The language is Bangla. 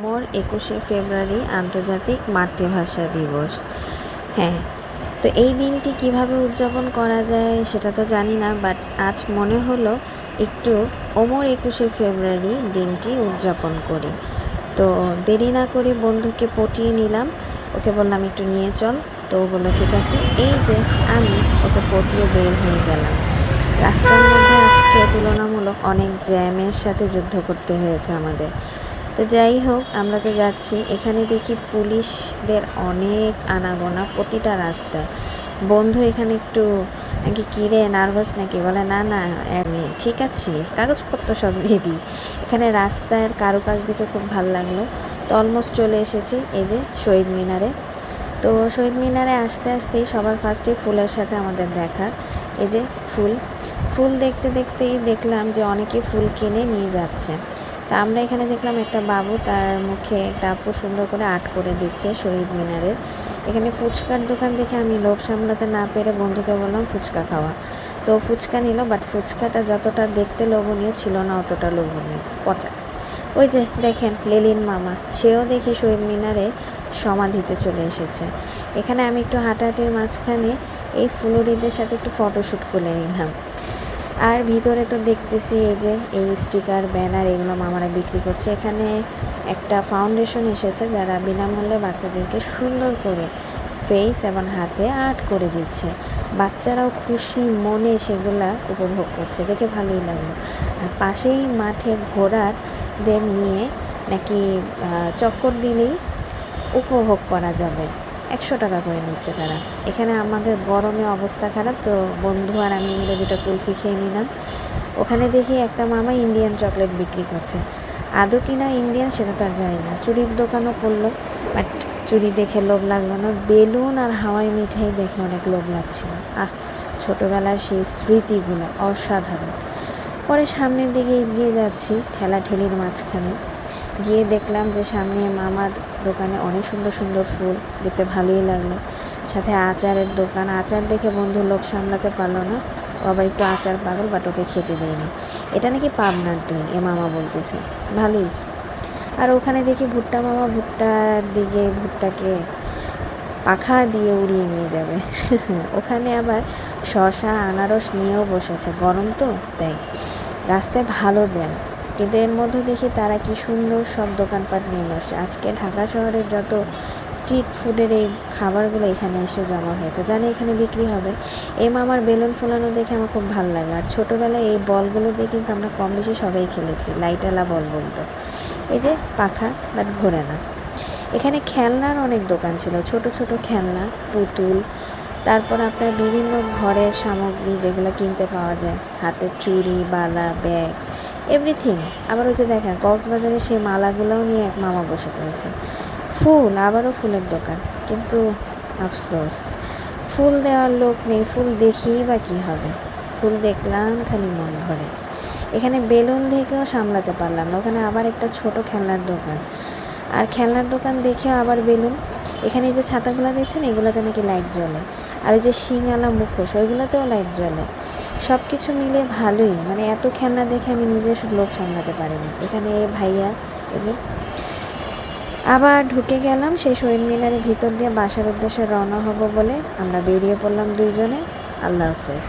মোর ২১শে ফেব্রুয়ারি আন্তর্জাতিক মাতৃভাষা দিবস। হ্যাঁ, তো এই দিনটি কিভাবে উদযাপন করা যায় সেটা তো জানি না, বাট আজ মনে হলো একটু ওমর ২১শে ফেব্রুয়ারি দিনটি উদযাপন করি। তো দেরি না করে বন্ধুকে পটিয়ে নিলাম, ওকে বললাম একটু নিয়ে চল। তো ও বললো ঠিক আছে। এই যে আমি ওকে পটিয়ে বের হয়ে গেলাম। রাস্তার মধ্যে আজকে তুলনামূলক অনেক জ্যামের সাথে যুদ্ধ করতে হয়েছে আমাদের। তো যাই হোক, আমরা তো যাচ্ছি। এখানে দেখি পুলিশদের অনেক আনাগোনা প্রতিটা রাস্তায়। বন্ধু এখানে একটু নাকি কিরে নার্ভাস নাকি, বলে না না আমি ঠিক আছি, কাগজপত্র সব রেডি। এখানে রাস্তার কারুকাজ দেখে খুব ভালো লাগলো। তো অলমোস্ট চলে এসেছি এই যে শহীদ মিনারে। তো শহীদ মিনারে আসতে আসতেই সবার ফার্স্টে ফুলের সাথে আমাদের দেখা। এই যে ফুল দেখতে দেখতেই দেখলাম যে অনেকে ফুল কিনে নিয়ে যাচ্ছে। তা আমরা এখানে দেখলাম একটা বাবু, তার মুখে একটা আপু সুন্দর করে আর্ট করে দিচ্ছে শহীদ মিনারের। এখানে ফুচকার দোকান দেখে আমি লোভ সামলাতে না পেরে বন্ধুকে বললাম ফুচকা খাওয়া। তো ফুচকা নিল, বাট ফুচকাটা যতটা দেখতে লোভনীয় ছিল না অতটা লোভনীয়, পচা। ওই যে দেখেন লেলিন মামা, সেও দেখি শহীদ মিনারে সমাধিতে চলে এসেছে। এখানে আমি একটু হাঁটাহাঁটির মাঝখানে এই ফুলুরিদের সাথে একটু ফটোশ্যুট করে নিলাম। আর ভিতরে তো দেখতেছি এই যে এই স্টিকার ব্যানার এগুলো মামারা বিক্রি করছে। এখানে একটা ফাউন্ডেশন এসেছে যারা বিনামূল্যে বাচ্চাদেরকে সুন্দর করে ফেস এবং হাতে আর্ট করে দিচ্ছে। বাচ্চারাও খুশি মনে সেগুলা উপভোগ করছে, দেখে ভালোই লাগলো। আর পাশেই মাঠে ঘোড়ারদের নিয়ে নাকি চক্কর দিলেই উপভোগ করা যাবে। ১০০ টাকা করে নিচ্ছে তারা। এখানে আমাদের গরমে অবস্থা খারাপ, তো বন্ধু আর আমি মিলে 2টা কুলফি খেয়ে নিলাম। ওখানে দেখি একটা মামা ইন্ডিয়ান চকলেট বিক্রি করছে। আদৌ কিনা ইন্ডিয়ান সেটা তো আর জানি না। চুড়ির দোকানও করলো, বাট চুড়ি দেখে লোভ লাগলো না। বেলুন আর হাওয়াই মিঠাই দেখে অনেক লোভ লাগছিল। ছোটোবেলার সেই স্মৃতিগুলো অসাধারণ। পরে সামনের দিকে এগিয়ে যাচ্ছি ঠেলাঠেলির মাঝখানে। গিয়ে দেখলাম যে সামনে মামার দোকানে অনেক সুন্দর সুন্দর ফুল, দেখতে ভালোই লাগলো। সাথে আচারের দোকান। আচার দেখে বন্ধু লোভ সামলাতে পারলো না, ও আবার একটু আচার পাগল, বাট ওকে খেতে দেয়নি। এটা নাকি পাবনার দই, এ মামা বলতেছে, ভালোই। আর ওখানে দেখি ভুট্টা মামা ভুট্টার দিকে ভুট্টাকে পাখা দিয়ে উড়িয়ে নিয়ে যাবে। ওখানে আবার শসা আনারস নিয়েও বসেছে, গরম তো তাই। রাস্তায় ভালো জ্যাম, কিন্তু এর মধ্যে দেখি তারা কি সুন্দর সব দোকানপাট নিয়ে বসছে। আজকে ঢাকা শহরের যত স্ট্রিট ফুডের এই খাবারগুলো এখানে এসে জমা হয়েছে, জানি এখানে বিক্রি হবে। এই মামার বেলুন ফোলানো দেখে আমার খুব ভালো লাগলো। আর ছোটোবেলায় এই বলগুলো দিয়ে কিন্তু আমরা কম বেশি সবাই খেলেছি, লাইটালা বল বলতো। এই যে পাখা, বাট ঘোরে না। এখানে খেলনার অনেক দোকান ছিল, ছোট ছোট খেলনা, পুতুল, তারপর আপনার বিভিন্ন ঘরের সামগ্রী যেগুলো কিনতে পাওয়া যায়, হাতের চুড়ি, বালা, ব্যাগ, এভরিথিং। আবার ওই যে দেখেন কক্সবাজারে সেই মালাগুলোও নিয়ে এক মামা বসে পড়েছে। ফুল, আবারও ফুলের দোকান, কিন্তু আফসোস ফুল দেওয়ার লোক নেই। ফুল দেখেই বা কী হবে, ফুল দেখলাম খালি মন ভরে। এখানে বেলুন দেখেও সামলাতে পারলাম না, ওখানে আবার একটা ছোট খেলনার দোকান। আর খেলনার দোকান দেখেও আবার বেলুন। এখানে এই যে ছাতাগুলো দেখছেন, এগুলোতে নাকি লাইট জ্বলে। আর ওই যে শিঙালা মুখোশ, ওইগুলোতেও লাইট জ্বলে। সব কিছু মিলে ভালোই, মানে এত খেলনা দেখে আমি নিজে লোভ সামলাতে পারিনি। এখানে ভাইয়া এই যে আবার ঢুকে গেলাম সেই শহীদ মিনারের ভিতর দিয়ে। বাসার উদ্দেশ্যে রওনা হব বলে আমরা বেরিয়ে পড়লাম দুইজনে। আল্লাহ হাফেজ।